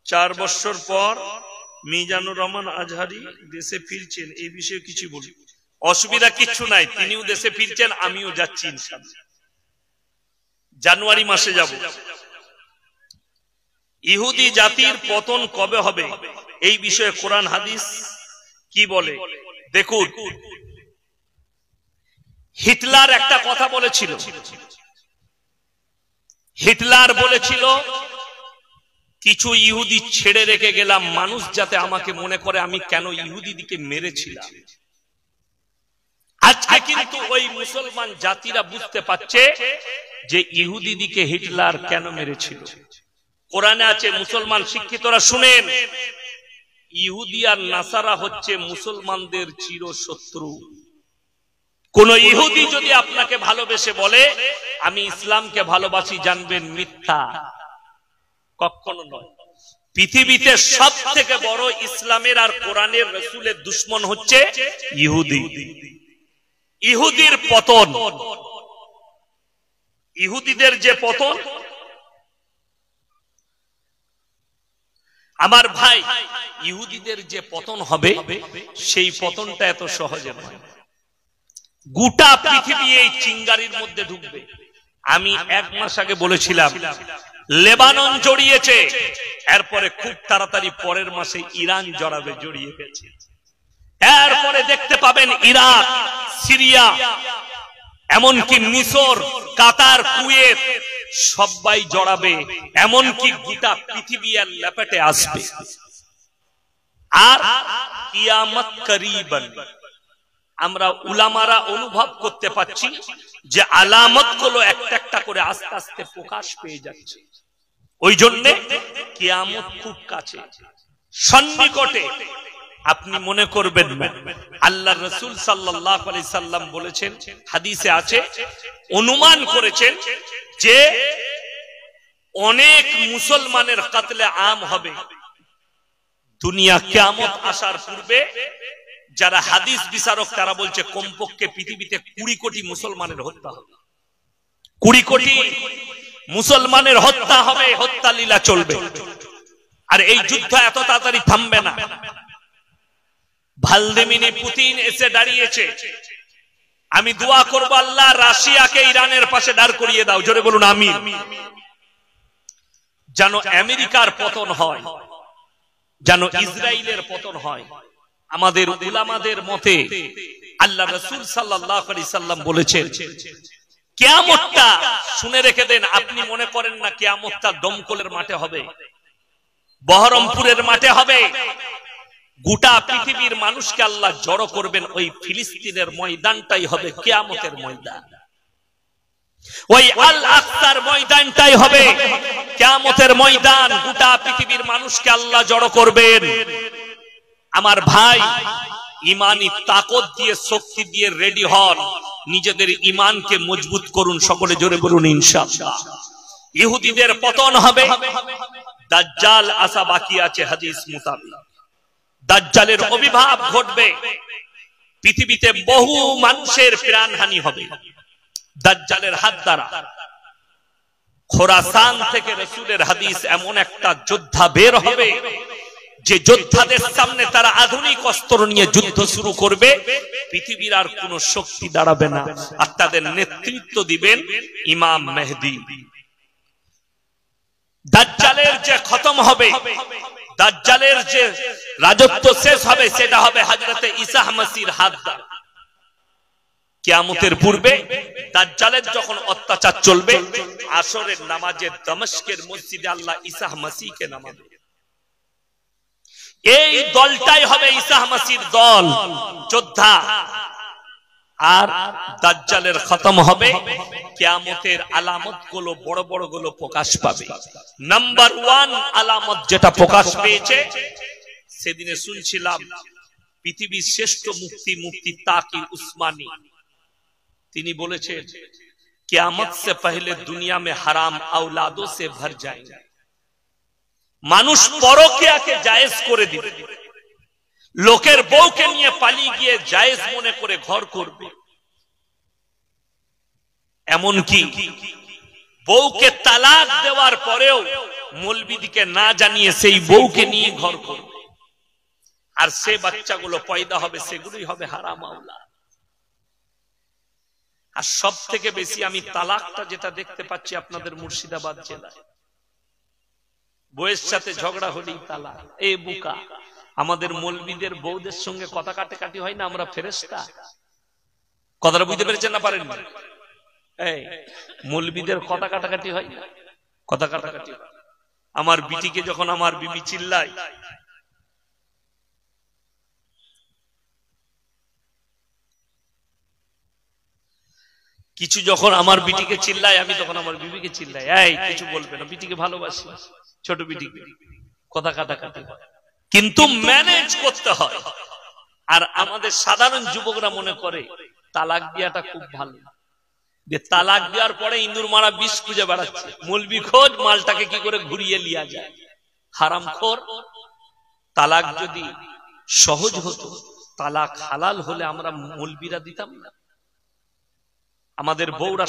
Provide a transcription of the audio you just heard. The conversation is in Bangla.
4 বছর পর মিজানুর রহমান আজহারি দেশে ফিরছেন, এই বিষয়ে কিছু বলি। অসুবিধা কিছু নাই, তিনিও দেশে ফিরছেন, আমিও যাচ্ছি ইনশাআল্লাহ, জানুয়ারি মাসে যাব। ইহুদি জাতির পতন কবে হবে এই বিষয়ে কোরআন হাদিস কি বলে দেখুন। হিটলার একটা কথা বলেছিল, হিটলার বলেছিল কিছু ইহুদি ছেড়ে রেখে গেলাম, মানুষ যাতে আমাকে মনে করে আমি কেন ইহুদিদিকে মেরেছিলাম। আজকে কিন্তু ওই মুসলমান জাতিরা বুঝতে পারছে যে ইহুদিদিকে হিটলার কেন মেরেছিল। কোরআনে আছে, মুসলমান শিক্ষিতরা শুনেন, ইহুদি আর নাসারা হচ্ছে মুসলমানদের চিরশত্রু। কোন ইহুদি যদি আপনাকে ভালোবেসে বলে আমি ইসলামকে ভালোবাসি, জানবেন মিথ্যা, কখনো নয়। পৃথিবীতে সব থেকে বড় ইসলামের আর কোরআনের রাসূলের দুশমন হচ্ছে ইহুদি। ইহুদির পতন, ইহুদিদের যে পতন, আমার ভাই ইহুদিদের যে পতন হবে সেই পতনটা এত সহজে নয়। গোটা পৃথিবী এই চিঙ্গারির মধ্যে ঢুকবে। আমি 1 মাস আগে বলেছিলাম লেবানন জড়িয়েছে, এরপরে খুব তাড়াতাড়ি পরের মাসে ইরান জড়াবে, জড়িয়ে গেছে। এরপরে দেখতে পাবেন ইরাক, সিরিয়া, এমনকি মিশর, কাতার, কুয়েত সবাই জড়াবে, এমনকি গোটা পৃথিবী এর লেপেটে আসবে। আর কিয়ামত করিবান, আমরা উলামারা অনুভব করতে পাচ্ছি যে আলামত গুলো একটা একটা করে আস্তে আস্তে প্রকাশ পেয়ে যাচ্ছে। ওই জন্য কিয়ামত খুব কাছে, সন্নিকটে। আপনি মনে করবেন না, আল্লাহর রাসূল সাল্লাল্লাহু আলাইহি সাল্লাম বলেছেন, হাদিসে আছে, অনুমান করেছেন যে অনেক মুসলমানের কাতলে আম হবে দুনিয়া কিয়ামত আসার পূর্বে। যারা হাদিস বিচারক তারা বলছে কমপক্ষে পৃথিবীতে 20 কোটি মুসলমানের হত্যা হবে, 20 কোটি মুসলমানের হত্যা হবে, হত্যা লীলা চলবে। আর এই যুদ্ধ এত তাড়াতাড়ি থামবে না। ভ্লাদিমির পুতিন এসে দাঁড়িয়েছে, আমি দোয়া করব আল্লাহ রাশিয়াকে ইরানের পাশে দাঁড় করিয়ে দাও, জোরে বলুন আমিন। যেন আমেরিকার পতন হয়, যেন ইসরায়েলের পতন হয়। আমাদের উলামাদের মতে আল্লাহ রাসূল সাল্লাল্লাহু আলাইহি সাল্লাম বলেছেন কিয়ামতটা, শুনে রেখে দেন, আপনি মনে করেন না কিয়ামতটা দমকলের মাঠে হবে, বহরমপুরের মাঠে হবে। গোটা পৃথিবীর মানুষকে আল্লাহ জড়ো করবেন, ওই ফিলিস্তিনের ময়দানটাই হবে কিয়ামতের ময়দান, ওই আল আকসার ময়দানটাই হবে কিয়ামতের ময়দান। গোটা পৃথিবীর মানুষকে আল্লাহ জড়ো করবেন। আমার ভাই, ইমানি তাকত দিয়ে, শক্তি দিয়ে রেডি হন, নিজেদের ইমানকে মজবুত করুন, সকলে জোরে বলুন ইনশাআল্লাহ। ইহুদিদের পতন হবে, দাজ্জাল আসা বাকি আছে হাদিস মোতাবেক। দাজ্জালের আবির্ভাব ঘটবে, পৃথিবীতে বহু মানুষের প্রাণহানি হবে দাজ্জালের হাত দ্বারা। খোরাসান থেকে রাসূলের হাদিস, এমন একটা যোদ্ধা বের হবে যে যোদ্ধাদের সামনে তারা আধুনিক অস্ত্র নিয়ে যুদ্ধ শুরু করবে, পৃথিবীর আর কোন শক্তি দাঁড়াবে না। আর তাদের নেতৃত্ব দিবেন ইমাম মেহদী। দাজ্জালের যে খতম হবে, দাজ্জালের যে রাজত্ব শেষ হবে, সেটা হবে হযরতে ঈসা মসিহর হাত দ্বারা। কিয়ামতের পূর্বে দাজ্জালের যখন অত্যাচার চলবে, আসরের নামাজে দমস্কের মসজিদে আল্লাহ ঈসা মসিহকে নামাবে। এই দলটাই হবে ঈসা মসিহর দল, যোদ্ধা। আর দাজ্জালের খতম হবে, কিয়ামতের আলামত গুলো বড় বড় গুলো প্রকাশ পাবে। নাম্বার 1 আলামত যেটা প্রকাশ পেয়েছে, সেদিনে শুনছিলাম পৃথিবীর শ্রেষ্ঠ মুফতি তাকি উসমানী, তিনি বলেছেন কিয়ামত সে পহলে দুনিয়া में হারাম औलादों से भर जाएंगे। মানুষ পরকীয়াকে জায়েজ করে দিবে, লোকের বউকে নিয়ে পালিয়ে গিয়ে জায়েজ মনে করে ঘর করবে। এমনকি বউকে তালাক দেওয়ার পরেও মৌলবীদিকে না জানিয়ে সেই বউকে নিয়ে ঘর করবে, আর সে বাচ্চাগুলো পয়দা হবে, সেগুলোই হবে হারাম আওলাদ। আর সব থেকে বেশি আমি তালাকটা যেটা দেখতে পাচ্ছি আপনাদের মুর্শিদাবাদ জেলায়, বউয়ের সাথে ঝগড়া হলেই তালাক। এ বুকা, আমাদের মৌলবীদের বউদের সঙ্গে কথা কাটাকাটি হয় না, আমরা ফেরেশতা। কথাটা বুঝতে পেরেছেন না পারেন? এই মৌলবীদের কথা কাটাকাটি হয় না, কথা কাটাকাটি। আমার বিটিকে যখন আমার বিবি চিল্লায়, কিছু যখন আমার বিটিকে চিল্লায়, আমি তখন আমার বিবিকে চিল্লাই, এই কিছু বলবে না, বিটিকে ভালোবাসি, ছোট বিটিকে, কথা কাটাকাটি হয়, কিন্তু ম্যানেজ করতে হয়। আর আমাদের সাধারণ যুবকরা মনে করে তালাক দেওয়াটা খুব ভালো, যে তালাক দেওয়ার পরে ইন্দুর মারা বিষ খুঁজে বেড়াচ্ছে, মৌলবি খোঁজ মালটাকে কি করে ঘুরিয়ে লিয়া যায়, হারামখোর। তালাক যদি সহজ হতো, তালাক হালাল হলে আমরা মৌলবিরা দিতাম না। আমাদের বউরা